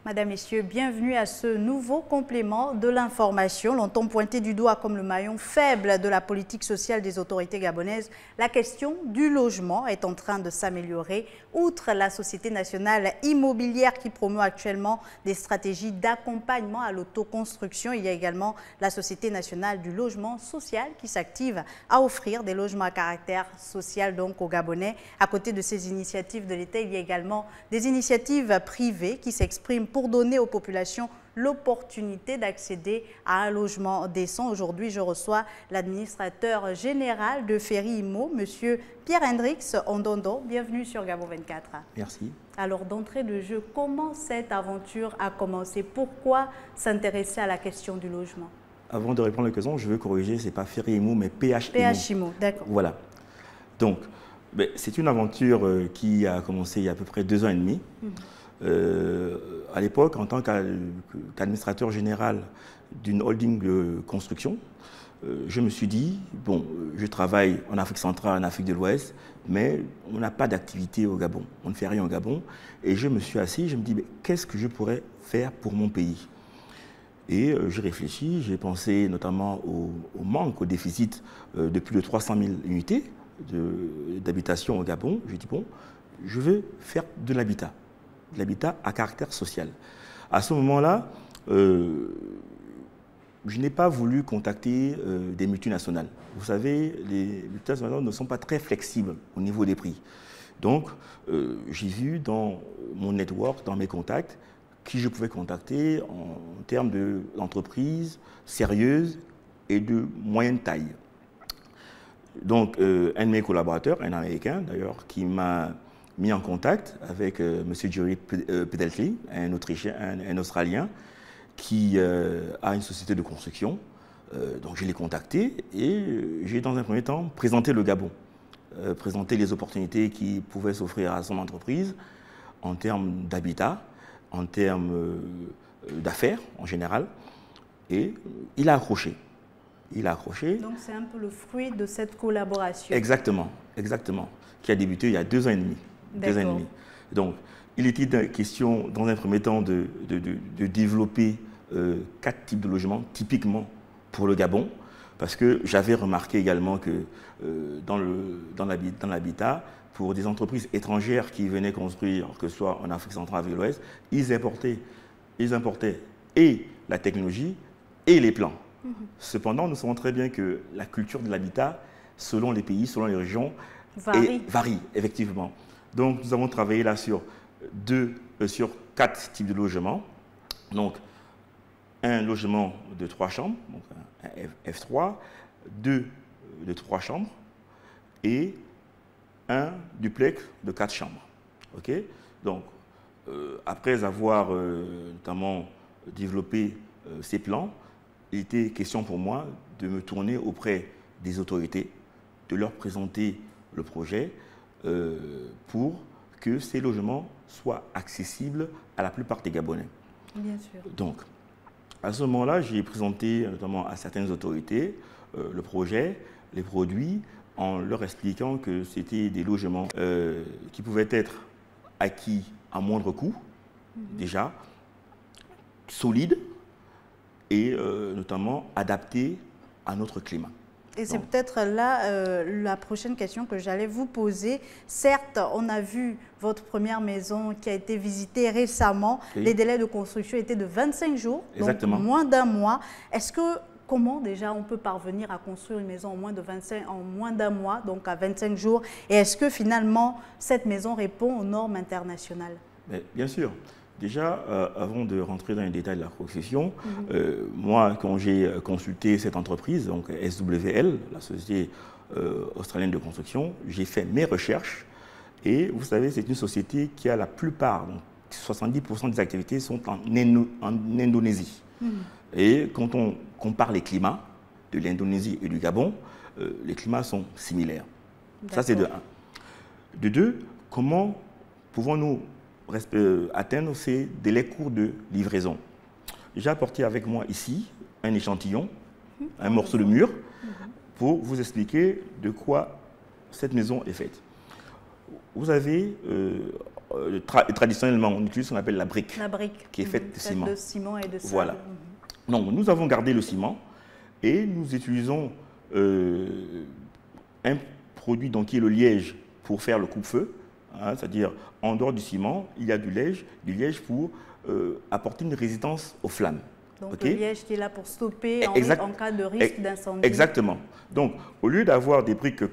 Mesdames, Messieurs, bienvenue à ce nouveau complément de l'information. Longtemps pointé du doigt comme le maillon faible de la politique sociale des autorités gabonaises, la question du logement est en train de s'améliorer. Outre la Société nationale immobilière qui promeut actuellement des stratégies d'accompagnement à l'autoconstruction, il y a également la Société nationale du logement social qui s'active à offrir des logements à caractère social donc aux Gabonais. À côté de ces initiatives de l'État, il y a également des initiatives privées qui s'expriment pour donner aux populations l'opportunité d'accéder à un logement décent. Aujourd'hui, je reçois l'administrateur général de Ferry Immo, M. Pierre-Hendrix Ondondo. Bienvenue sur Gabon 24. Merci. Alors, d'entrée de jeu, comment cette aventure a commencé? Pourquoi s'intéresser à la question du logement? Avant de répondre à la question, je veux corriger, ce n'est pas Ferry Immo, mais PH Immo. PH Immo, d'accord. Voilà. Donc, c'est une aventure qui a commencé il y a à peu près 2 ans et demi. À l'époque, en tant qu'administrateur général d'une holding de construction, je me suis dit, bon, je travaille en Afrique centrale, en Afrique de l'Ouest, mais on n'a pas d'activité au Gabon, on ne fait rien au Gabon. Et je me suis assis, je me dis, qu'est-ce que je pourrais faire pour mon pays? Et j'ai réfléchi, j'ai pensé notamment au manque, au déficit de plus de 300 000 unités d'habitation au Gabon. J'ai dit, bon, je veux faire de l'habitat à caractère social. À ce moment-là, je n'ai pas voulu contacter des multinationales. Vous savez, les multinationales ne sont pas très flexibles au niveau des prix. Donc, j'ai vu dans mon network, dans mes contacts, qui je pouvais contacter en termes d'entreprises sérieuses et de moyenne taille. Donc, un de mes collaborateurs, un Américain d'ailleurs, qui m'a mis en contact avec M. Jerry Pedeltley, un Autrichien, un Australien, qui a une société de construction. Donc je l'ai contacté et j'ai dans un premier temps présenté le Gabon, présenté les opportunités qui pouvaient s'offrir à son entreprise en termes d'habitat, en termes d'affaires en général. Et il a accroché. Il a accroché. Donc c'est un peu le fruit de cette collaboration. Exactement, exactement, qui a débuté il y a 2 ans et demi. 2 ans et demi. Donc, il était question, dans un premier temps, de développer 4 types de logements, typiquement pour le Gabon, parce que j'avais remarqué également que dans l'habitat, pour des entreprises étrangères qui venaient construire, que ce soit en Afrique centrale et l'Ouest, ils importaient et la technologie et les plans. Cependant, nous savons très bien que la culture de l'habitat, selon les pays, selon les régions, varie, effectivement. Donc, nous avons travaillé là sur 4 types de logements. Donc, un logement de 3 chambres, donc un F3, 2 de 3 chambres et un duplex de 4 chambres. Okay? Donc, après avoir notamment développé ces plans, il était question pour moi de me tourner auprès des autorités, de leur présenter le projet, pour que ces logements soient accessibles à la plupart des Gabonais. Bien sûr. Donc, à ce moment-là, j'ai présenté notamment à certaines autorités le projet, les produits, en leur expliquant que c'était des logements qui pouvaient être acquis à moindre coût, déjà, solides et notamment adaptés à notre climat. Et c'est peut-être là la prochaine question que j'allais vous poser. Certes, on a vu votre première maison qui a été visitée récemment. Oui. Les délais de construction étaient de 25 jours, exactement, donc moins d'1 mois. Est-ce que, comment déjà on peut parvenir à construire une maison en moins d'1 mois, donc à 25 jours? Et est-ce que finalement, cette maison répond aux normes internationales? Mais bien sûr. Déjà, avant de rentrer dans les détails de la profession, moi, quand j'ai consulté cette entreprise, donc SWL, la société australienne de construction, j'ai fait mes recherches. Et vous savez, c'est une société qui a la plupart, donc 70% des activités sont en Indonésie. Et quand on compare les climats de l'Indonésie et du Gabon, les climats sont similaires. Ça, c'est de 1. De 2, comment pouvons-nous atteindre ces délais courts de livraison? J'ai apporté avec moi ici un échantillon un morceau de mur, pour vous expliquer de quoi cette maison est faite. Vous avez, traditionnellement, on utilise ce qu'on appelle la brique. La brique. Qui est faite de ciment. De ciment et de sable. Voilà. Donc, nous avons gardé le ciment et nous utilisons un produit donc, qui est le liège pour faire le coupe-feu. Hein, c'est-à-dire, en dehors du ciment, il y a du liège pour apporter une résistance aux flammes. Donc, Okay? le liège qui est là pour stopper en cas de risque d'incendie. Exactement. Donc, au lieu d'avoir des briques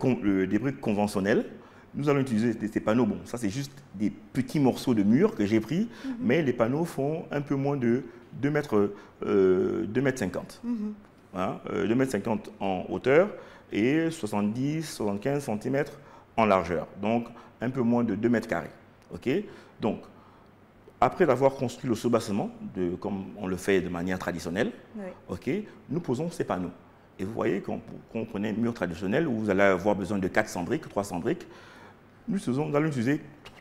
conventionnelles, nous allons utiliser ces panneaux. Bon, ça, c'est juste des petits morceaux de mur que j'ai pris, mais les panneaux font un peu moins de 2 mètres 50. Hein, 2 mètres 50 en hauteur et 70-75 cm en largeur. Donc, un peu moins de 2 mètres carrés. Okay? Donc, après avoir construit le soubassement, comme on le fait de manière traditionnelle, okay, nous posons ces panneaux. Et vous voyez, quand on prenait un mur traditionnel, où vous allez avoir besoin de 400 briques, 300 briques, nous allons utiliser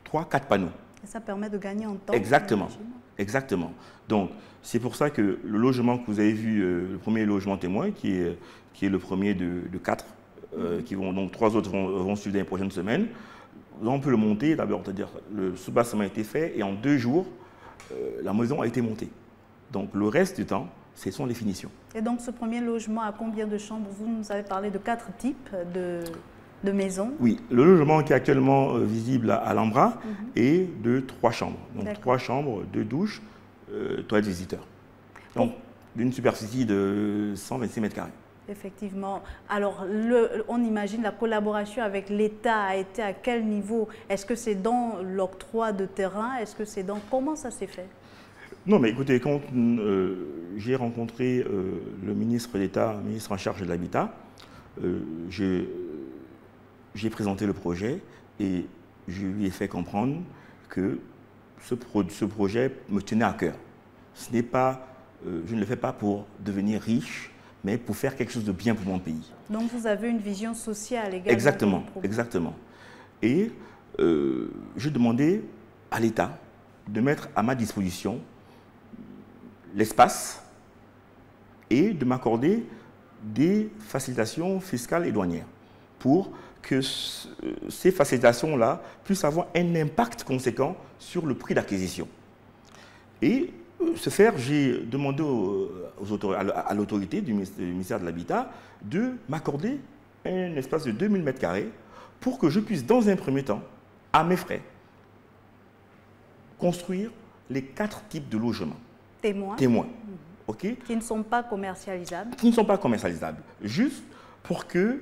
3-4 panneaux. Et ça permet de gagner en temps. Exactement. Exactement. Donc, c'est pour ça que le logement que vous avez vu, le premier logement témoin, qui est le premier de 4, donc 3 autres vont suivre dans les prochaines semaines, on peut le monter d'abord, c'est-à-dire le soubassement a été fait et en 2 jours, la maison a été montée. Donc, le reste du temps, ce sont les finitions. Et donc, ce premier logement a combien de chambres? Vous nous avez parlé de 4 types de maisons. Oui, le logement qui est actuellement visible à l'Ambra est de 3 chambres. Donc 3 chambres, 2 douches, toilettes visiteurs. Donc d'une superficie de 126 mètres carrés. Effectivement. Alors, on imagine la collaboration avec l'État a été à quel niveau? Est-ce que c'est dans l'octroi de terrain? Est-ce que c'est dans... Comment ça s'est fait? Non, mais écoutez, quand j'ai rencontré le ministre d'État, ministre en charge de l'habitat, j'ai présenté le projet et je lui ai fait comprendre que ce projet me tenait à cœur. Ce n'est pas, je ne le fais pas pour devenir riche, mais pour faire quelque chose de bien pour mon pays. Donc vous avez une vision sociale également. Exactement, exactement. Et j'ai demandé à l'État de mettre à ma disposition l'espace et de m'accorder des facilitations fiscales et douanières pour que ces facilitations-là puissent avoir un impact conséquent sur le prix d'acquisition. Et ce faire, j'ai demandé à l'autorité du ministère de l'Habitat de m'accorder un espace de 2000 m² pour que je puisse, dans un premier temps, à mes frais, construire les 4 types de logements. Témoins. Okay? Qui ne sont pas commercialisables. Qui ne sont pas commercialisables. Juste pour que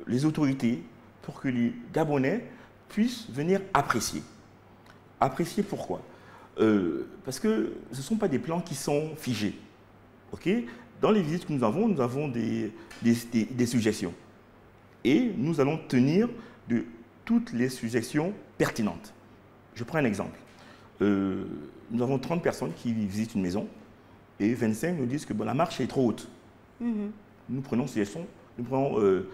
les autorités, pour que les Gabonais puissent venir apprécier. Apprécier pourquoi? Parce que ce ne sont pas des plans qui sont figés. Okay? Dans les visites que nous avons des suggestions. Et nous allons tenir de toutes les suggestions pertinentes. Je prends un exemple. Nous avons 30 personnes qui visitent une maison et 25 nous disent que bon, la marche est trop haute. Nous prenons suggestion, nous prenons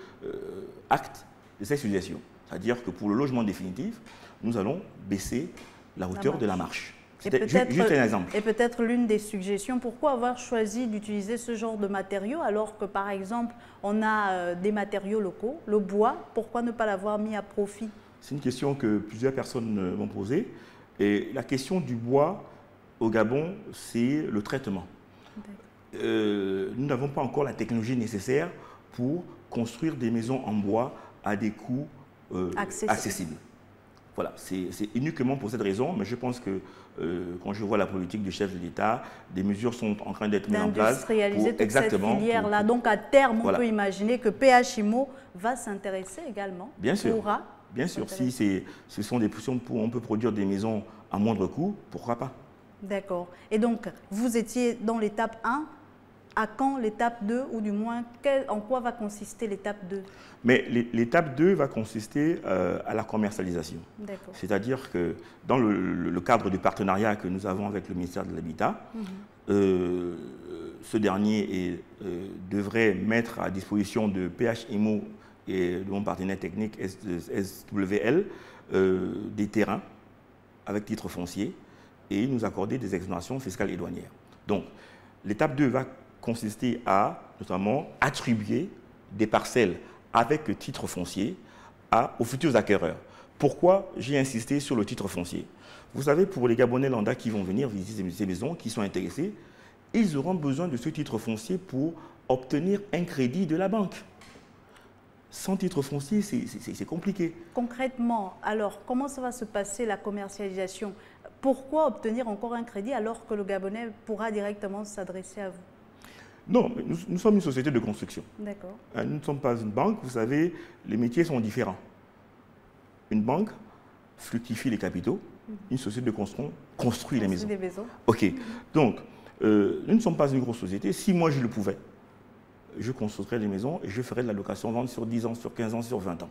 acte de ces suggestions. C'est-à-dire que pour le logement définitif, nous allons baisser la hauteur de la marche. C'était juste un exemple. Et peut-être l'une des suggestions, pourquoi avoir choisi d'utiliser ce genre de matériaux alors que par exemple on a des matériaux locaux, le bois, pourquoi ne pas l'avoir mis à profit? C'est une question que plusieurs personnes m'ont posée. Et la question du bois au Gabon, c'est le traitement. Nous n'avons pas encore la technologie nécessaire pour construire des maisons en bois à des coûts accessibles. Voilà, c'est uniquement pour cette raison, mais je pense que quand je vois la politique du chef de l'État, des mesures sont en train d'être mises en place. D'industrialiser toute cette filière-là. Donc à terme, on peut imaginer que PHIMO va s'intéresser également. Bien sûr. Bien sûr, si ce sont des positions où on peut produire des maisons à moindre coût, pourquoi pas? D'accord. Et donc, vous étiez dans l'étape 1. À quand l'étape 2, ou du moins, en quoi va consister l'étape 2? Mais l'étape 2 va consister à la commercialisation. C'est-à-dire que dans le cadre du partenariat que nous avons avec le ministère de l'Habitat, ce dernier devrait mettre à disposition de PHIMO et de mon partenaire technique SWL des terrains avec titre foncier et nous accorder des exonérations fiscales et douanières. Donc, l'étape 2 va consisté à, notamment, attribuer des parcelles avec titre foncier aux futurs acquéreurs. Pourquoi j'ai insisté sur le titre foncier? Vous savez, pour les Gabonais lambda qui vont venir visiter ces maisons, qui sont intéressés, ils auront besoin de ce titre foncier pour obtenir un crédit de la banque. Sans titre foncier, c'est compliqué. Concrètement, alors, comment ça va se passer la commercialisation? Pourquoi obtenir encore un crédit alors que le Gabonais pourra directement s'adresser à vous? Non, mais nous sommes une société de construction. D'accord. Nous ne sommes pas une banque. Vous savez, les métiers sont différents. Une banque fructifie les capitaux. Une société de construction construit les maisons. Des maisons. OK. Donc, nous ne sommes pas une grosse société. Si moi, je le pouvais, je construirais les maisons et je ferais de la location-vente sur 10 ans, sur 15 ans, sur 20 ans.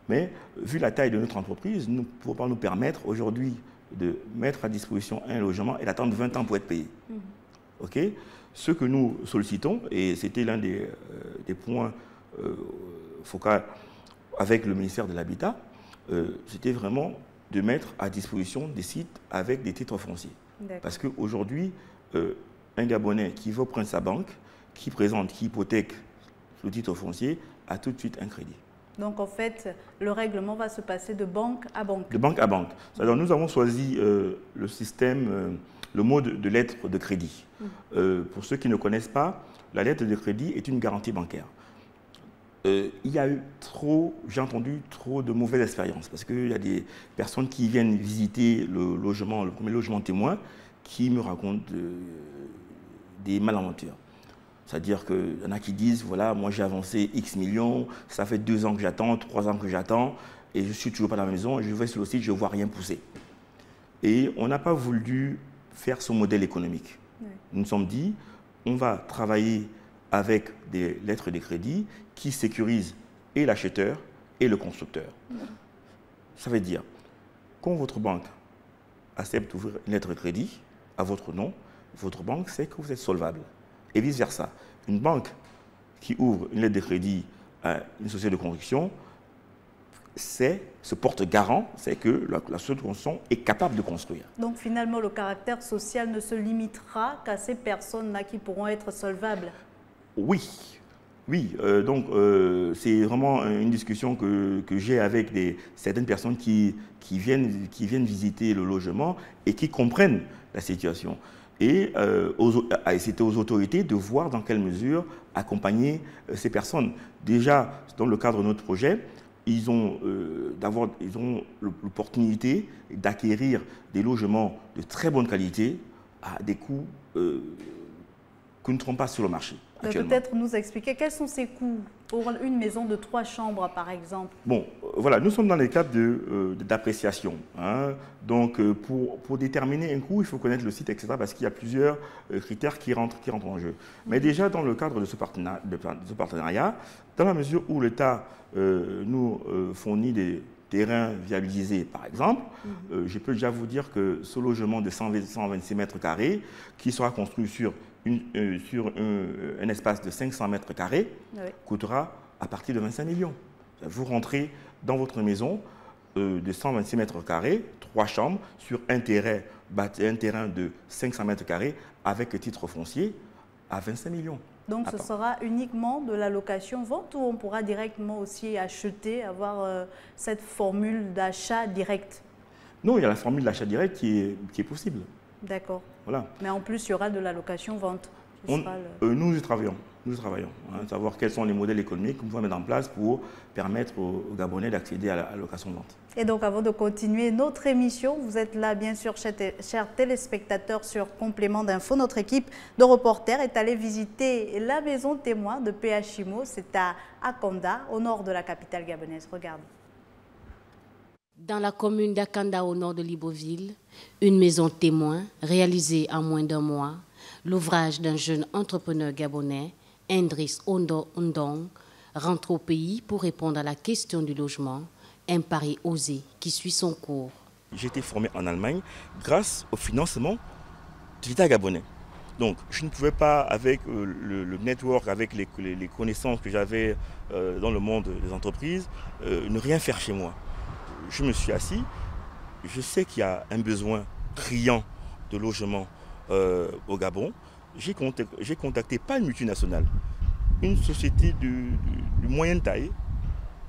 Mais, vu la taille de notre entreprise, nous ne pouvons pas nous permettre aujourd'hui de mettre à disposition un logement et d'attendre 20 ans pour être payé. OK? Ce que nous sollicitons, et c'était l'un des points focaux avec le ministère de l'Habitat, c'était vraiment de mettre à disposition des sites avec des titres fonciers. Parce qu'aujourd'hui, un Gabonais qui veut prendre sa banque, qui hypothèque le titre foncier, a tout de suite un crédit. Donc, en fait, le règlement va se passer de banque à banque. De banque à banque. Alors, nous avons choisi le système, le mode de lettre de crédit. Pour ceux qui ne connaissent pas, la lettre de crédit est une garantie bancaire. Il y a eu j'ai entendu trop de mauvaises expériences parce qu'il y a des personnes qui viennent visiter le premier logement témoin qui me racontent des malaventures. C'est-à-dire qu'il y en a qui disent, voilà, moi j'ai avancé X millions, ça fait 2 ans que j'attends, 3 ans que j'attends, et je ne suis toujours pas dans la maison, je vais sur le site, je ne vois rien pousser. Et on n'a pas voulu faire ce modèle économique. Nous nous sommes dit, on va travailler avec des lettres de crédit qui sécurisent et l'acheteur et le constructeur. Ça veut dire, quand votre banque accepte d'ouvrir une lettre de crédit à votre nom, votre banque sait que vous êtes solvable. Et vice-versa. Une banque qui ouvre une lettre de crédit à une société de construction se porte garant, c'est que la société de construction est capable de construire. Donc finalement, le caractère social ne se limitera qu'à ces personnes-là qui pourront être solvables. Oui. Oui, donc c'est vraiment une discussion que j'ai avec certaines personnes qui viennent visiter le logement et qui comprennent la situation. Et c'était aux autorités de voir dans quelle mesure accompagner ces personnes. Déjà, dans le cadre de notre projet, ils ont l'opportunité d'acquérir des logements de très bonne qualité à des coûts que nous ne trouvons pas sur le marché. Peut-être nous expliquer quels sont ces coûts pour une maison de 3 chambres, par exemple. Bon, voilà, nous sommes dans les cadres d'appréciation. Donc, pour déterminer un coût, il faut connaître le site, etc., parce qu'il y a plusieurs critères qui rentrent en jeu. Mais déjà, dans le cadre de ce partenariat, dans la mesure où l'État nous fournit des terrains viabilisés, par exemple, je peux déjà vous dire que ce logement de 126 mètres carrés, qui sera construit sur un espace de 500 mètres carrés, coûtera à partir de 25 millions. Vous rentrez dans votre maison de 126 mètres carrés, 3 chambres, sur un terrain de 500 mètres carrés avec titre foncier à 25 millions. Donc ce sera uniquement de la location-vente ou on pourra directement aussi acheter, avoir cette formule d'achat direct? Non, il y a la formule d'achat direct qui est possible. D'accord. Voilà. Mais en plus, il y aura de la location-vente. Nous y travaillons. Savoir quels sont les modèles économiques qu'on va mettre en place pour permettre aux Gabonais d'accéder à la location-vente. Et donc, avant de continuer notre émission, vous êtes là, bien sûr, chers téléspectateurs, sur Complément d'Info. Notre équipe de reporters est allée visiter la maison témoin de PHIMO. C'est à Akanda, au nord de la capitale gabonaise. Regardez. Dans la commune d'Akanda, au nord de Libreville, une maison témoin réalisée en moins d'1 mois, l'ouvrage d'un jeune entrepreneur gabonais, Indris Ondo Ndong, rentre au pays pour répondre à la question du logement, un pari osé qui suit son cours. J'ai été formé en Allemagne grâce au financement de l'État gabonais. Donc, je ne pouvais pas, avec le network, avec les connaissances que j'avais dans le monde des entreprises, ne rien faire chez moi. Je me suis assis, je sais qu'il y a un besoin criant de logement au Gabon. j'ai contacté pas une multinationale, une société de moyenne taille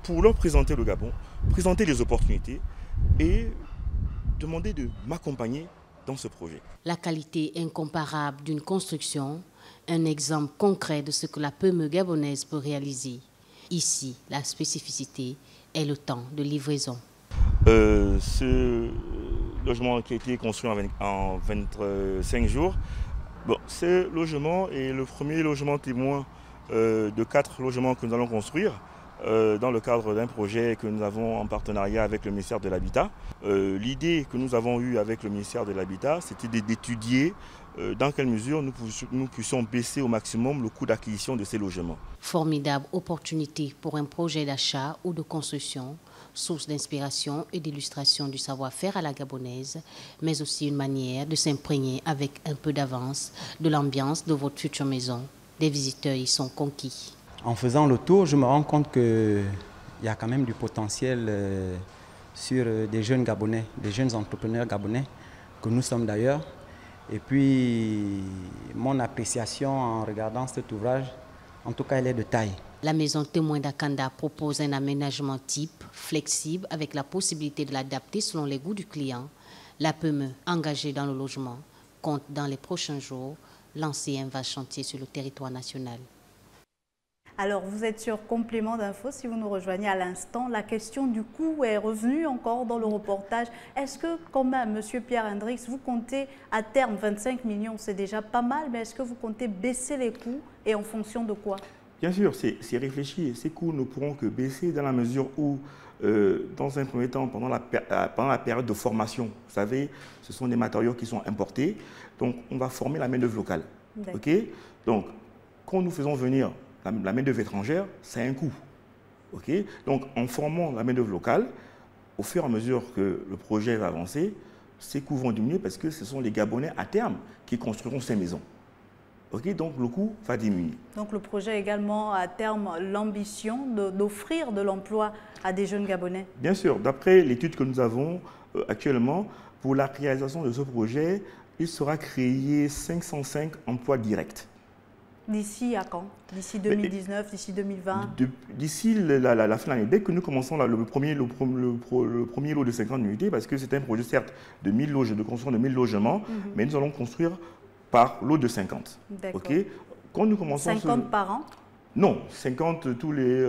pour leur présenter le Gabon, présenter les opportunités et demander de m'accompagner dans ce projet. La qualité incomparable d'une construction, un exemple concret de ce que la PME gabonaise peut réaliser. Ici, la spécificité est le temps de livraison. Ce logement qui a été construit en 25 jours, bon, ce logement est le premier logement témoin de 4 logements que nous allons construire dans le cadre d'un projet que nous avons en partenariat avec le ministère de l'Habitat. L'idée que nous avons eue avec le ministère de l'Habitat, c'était d'étudier dans quelle mesure nous puissions baisser au maximum le coût d'acquisition de ces logements. Formidable opportunité pour un projet d'achat ou de construction, source d'inspiration et d'illustration du savoir-faire à la gabonaise, mais aussi une manière de s'imprégner avec un peu d'avance de l'ambiance de votre future maison. Des visiteurs y sont conquis. En faisant le tour, je me rends compte qu'il y a quand même du potentiel sur des jeunes Gabonais, des jeunes entrepreneurs gabonais, que nous sommes d'ailleurs. Et puis, mon appréciation en regardant cet ouvrage, en tout cas, elle est de taille. La maison témoin d'Akanda propose un aménagement type, flexible, avec la possibilité de l'adapter selon les goûts du client. La PME, engagée dans le logement, compte dans les prochains jours lancer un vaste chantier sur le territoire national. Alors, vous êtes sur Complément d'info, si vous nous rejoignez à l'instant. La question du coût est revenue encore dans le reportage. Est-ce que, quand même, M. Pierre Hendrix, vous comptez à terme 25 millions, c'est déjà pas mal, mais est-ce que vous comptez baisser les coûts et en fonction de quoi? Bien sûr, c'est réfléchi. Ces coûts ne pourront que baisser dans la mesure où, dans un premier temps, pendant la période de formation, vous savez, ce sont des matériaux qui sont importés, donc on va former la main-d'œuvre locale. Okay. Donc, quand nous faisons venir la main-d'œuvre étrangère, c'est un coût. Okay. Donc, en formant la main-d'œuvre locale, au fur et à mesure que le projet va avancer, ces coûts vont diminuer parce que ce sont les Gabonais à terme qui construiront ces maisons. Okay, donc le coût va diminuer. Donc le projet a également à terme l'ambition d'offrir de l'emploi à des jeunes Gabonais? Bien sûr, d'après l'étude que nous avons actuellement, pour la réalisation de ce projet, il sera créé 505 emplois directs. D'ici à quand? D'ici 2019, d'ici 2020? D'ici la fin de l'année, dès que nous commençons le premier lot de 50 unités, parce que c'est un projet certes de construction de 1000 logements, mais nous allons construire par lot de 50. Okay. Quand nous commençons 50 par an? Non, 50 tous les...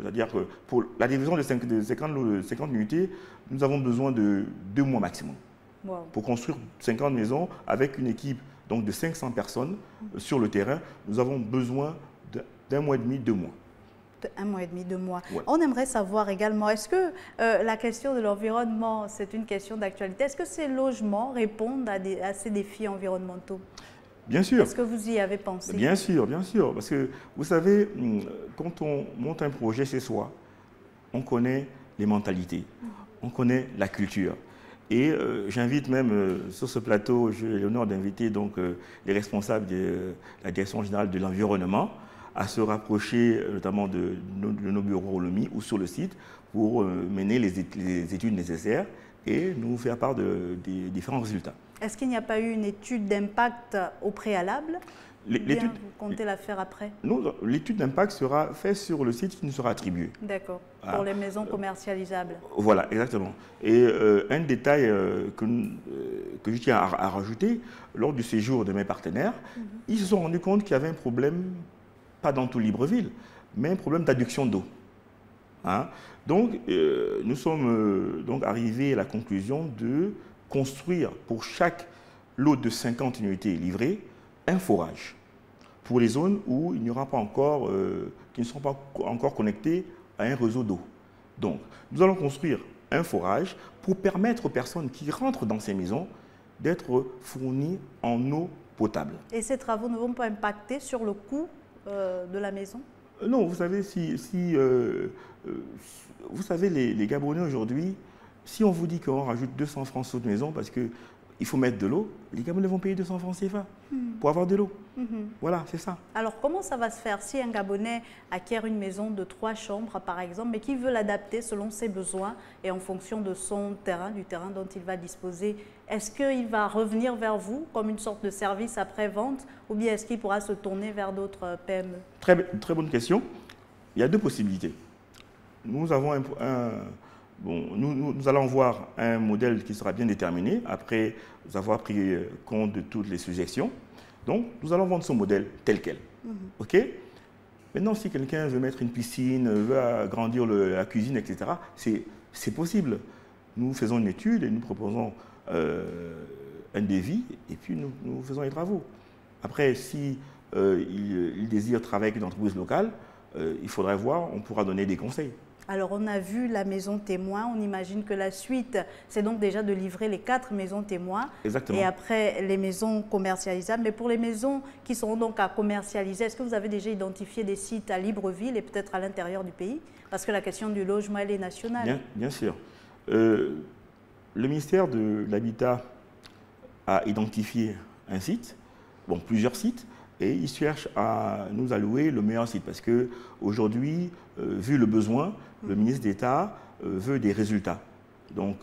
c'est-à-dire que pour la division de 50 unités, nous avons besoin de 2 mois maximum. Wow. Pour construire 50 maisons avec une équipe donc, de 500 personnes sur le terrain, nous avons besoin d'1 mois et demi, 2 mois. 1 mois et demi, 2 mois. Ouais. On aimerait savoir également, est-ce que la question de l'environnement, c'est une question d'actualité? Est-ce que ces logements répondent à ces défis environnementaux? Bien sûr. Est-ce que vous y avez pensé? Bien sûr, bien sûr. Parce que vous savez, quand on monte un projet chez soi, on connaît les mentalités, on connaît la culture. Et j'invite même sur ce plateau, j'ai l'honneur d'inviter donc les responsables de la Direction générale de l'environnement à se rapprocher notamment de nos bureaux au Lomé ou sur le site pour mener les études nécessaires et nous faire part des différents résultats. Est-ce qu'il n'y a pas eu une étude d'impact au préalable? Vous comptez la faire après? L'étude d'impact sera faite sur le site qui nous sera attribué. D'accord, pour les maisons commercialisables. Voilà, exactement. Et un détail que je tiens à rajouter, lors du séjour de mes partenaires, ils se sont rendus compte qu'il y avait un problème, pas dans tout Libreville, mais un problème d'adduction d'eau. Hein? Donc, nous sommes donc arrivés à la conclusion de construire pour chaque lot de 50 unités livrées un forage pour les zones où il n'y aura pas encore, qui ne seront pas encore connectées à un réseau d'eau. Donc, nous allons construire un forage pour permettre aux personnes qui rentrent dans ces maisons d'être fournies en eau potable. Et ces travaux ne vont pas impacter sur le coût de la maison? Non, vous savez, vous savez, les Gabonais aujourd'hui, si on vous dit qu'on rajoute 200 francs sur une maison, parce qu'il il faut mettre de l'eau, les Gabonais vont payer 200 francs CFA pour avoir de l'eau. Voilà, c'est ça. Alors, comment ça va se faire si un Gabonais acquiert une maison de 3 chambres, par exemple, mais qui veut l'adapter selon ses besoins et en fonction de son terrain, du terrain dont il va disposer? Est-ce qu'il va revenir vers vous comme une sorte de service après-vente ou bien est-ce qu'il pourra se tourner vers d'autres PME? Très bonne question. Il y a deux possibilités. Nous avons nous allons voir un modèle qui sera bien déterminé après avoir pris compte de toutes les suggestions. Donc, nous allons vendre ce modèle tel quel. OK? Maintenant, si quelqu'un veut mettre une piscine, veut agrandir la cuisine, etc., c'est possible. Nous faisons une étude et nous proposons un devis et puis nous faisons les travaux. Après, si il désire travailler avec une entreprise locale, il faudrait voir, on pourra donner des conseils. Alors, on a vu la maison témoin. On imagine que la suite, c'est donc déjà de livrer les 4 maisons témoins. Exactement. Et après, les maisons commercialisables. Mais pour les maisons qui seront donc à commercialiser, est-ce que vous avez déjà identifié des sites à Libreville et peut-être à l'intérieur du pays? Parce que la question du logement, elle est nationale. Bien sûr. Le ministère de l'Habitat a identifié un site, bon, plusieurs sites, et il cherche à nous allouer le meilleur site. Parce qu'aujourd'hui, vu le besoin, le ministre d'État veut des résultats. Donc,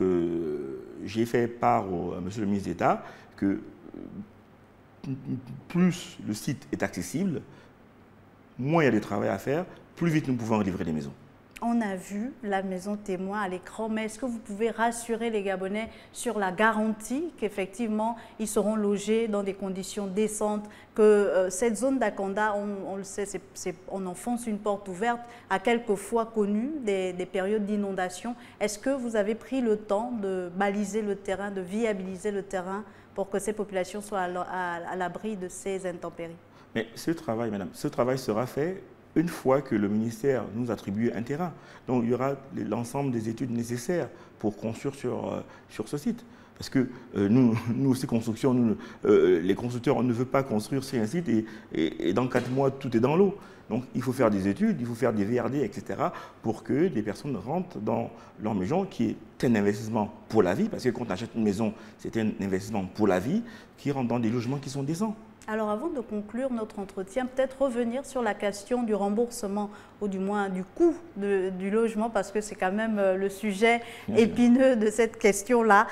j'ai fait part à monsieur le ministre d'État que plus le site est accessible, moins il y a de travail à faire, plus vite nous pouvons livrer des maisons. On a vu la maison témoin à l'écran, mais est-ce que vous pouvez rassurer les Gabonais sur la garantie qu'effectivement ils seront logés dans des conditions décentes, que cette zone d'Akanda, on le sait, on enfonce une porte ouverte, a quelquefois connu des périodes d'inondation. Est-ce que vous avez pris le temps de baliser le terrain, de viabiliser le terrain pour que ces populations soient à l'abri de ces intempéries? Mais ce travail, madame, ce travail sera fait une fois que le ministère nous attribue un terrain. Donc, il y aura l'ensemble des études nécessaires pour construire sur ce site. Parce que nous aussi, construction, les constructeurs, on ne veut pas construire sur un site et dans 4 mois, tout est dans l'eau. Donc, il faut faire des études, il faut faire des VRD, etc. pour que des personnes rentrent dans leur maison, qui est un investissement pour la vie. Parce que quand on achète une maison, c'est un investissement pour la vie, qui rentre dans des logements qui sont décents. Alors avant de conclure notre entretien, peut-être revenir sur la question du remboursement ou du moins du coût du logement parce que c'est quand même le sujet épineux de cette question-là.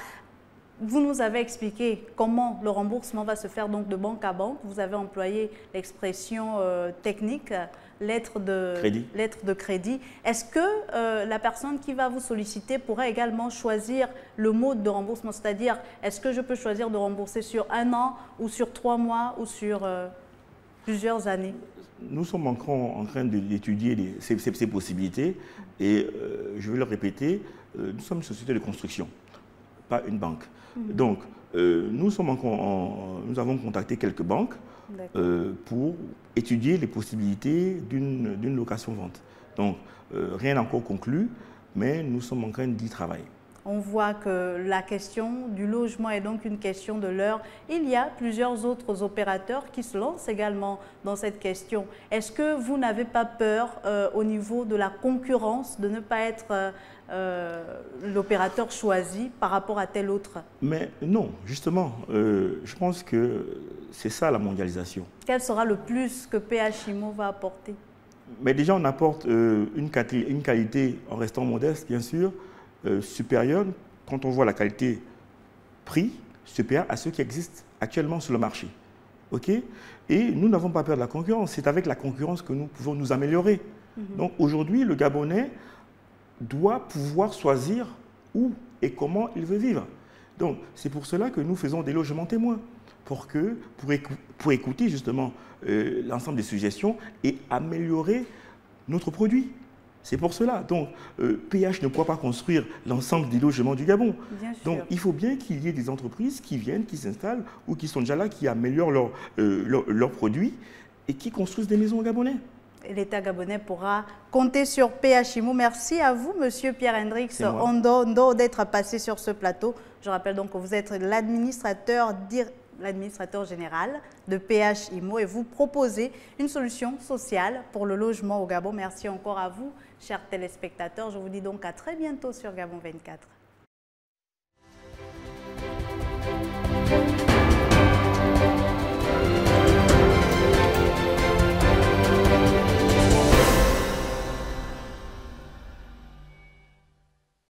Vous nous avez expliqué comment le remboursement va se faire donc de banque à banque. Vous avez employé l'expression technique, lettre de crédit. Est-ce que la personne qui va vous solliciter pourrait également choisir le mode de remboursement? C'est-à-dire, est-ce que je peux choisir de rembourser sur 1 an ou sur 3 mois ou sur plusieurs années? Nous sommes encore en train d'étudier ces possibilités et je vais le répéter, nous sommes une société de construction, pas une banque. Donc, nous avons contacté quelques banques pour étudier les possibilités d'une location-vente. Donc, rien n'est encore conclu, mais nous sommes en train d'y travailler. On voit que la question du logement est donc une question de l'heure. Il y a plusieurs autres opérateurs qui se lancent également dans cette question. Est-ce que vous n'avez pas peur au niveau de la concurrence de ne pas être l'opérateur choisi par rapport à tel autre? Mais non, justement, je pense que c'est ça la mondialisation. Quel sera le plus que PH IMO va apporter? Mais déjà, on apporte une qualité en restant modeste, bien sûr, supérieure quand on voit la qualité prix supérieure à ceux qui existent actuellement sur le marché. OK? Et nous n'avons pas peur de la concurrence. C'est avec la concurrence que nous pouvons nous améliorer. Donc aujourd'hui, le Gabonais doit pouvoir choisir où et comment il veut vivre. Donc c'est pour cela que nous faisons des logements témoins, pour écouter justement l'ensemble des suggestions et améliorer notre produit. C'est pour cela. Donc, PH ne pourra pas construire l'ensemble des logements du Gabon. Donc, il faut bien qu'il y ait des entreprises qui viennent, qui s'installent ou qui sont déjà là, qui améliorent leurs produits et qui construisent des maisons au Gabonais. L'État gabonais pourra compter sur PH IMO. Merci à vous, Monsieur Pierre-Hendrix Ondo, d'être passé sur ce plateau. Je rappelle donc que vous êtes l'administrateur général de PH IMO et vous proposez une solution sociale pour le logement au Gabon. Merci encore à vous, chers téléspectateurs. Je vous dis donc à très bientôt sur Gabon 24.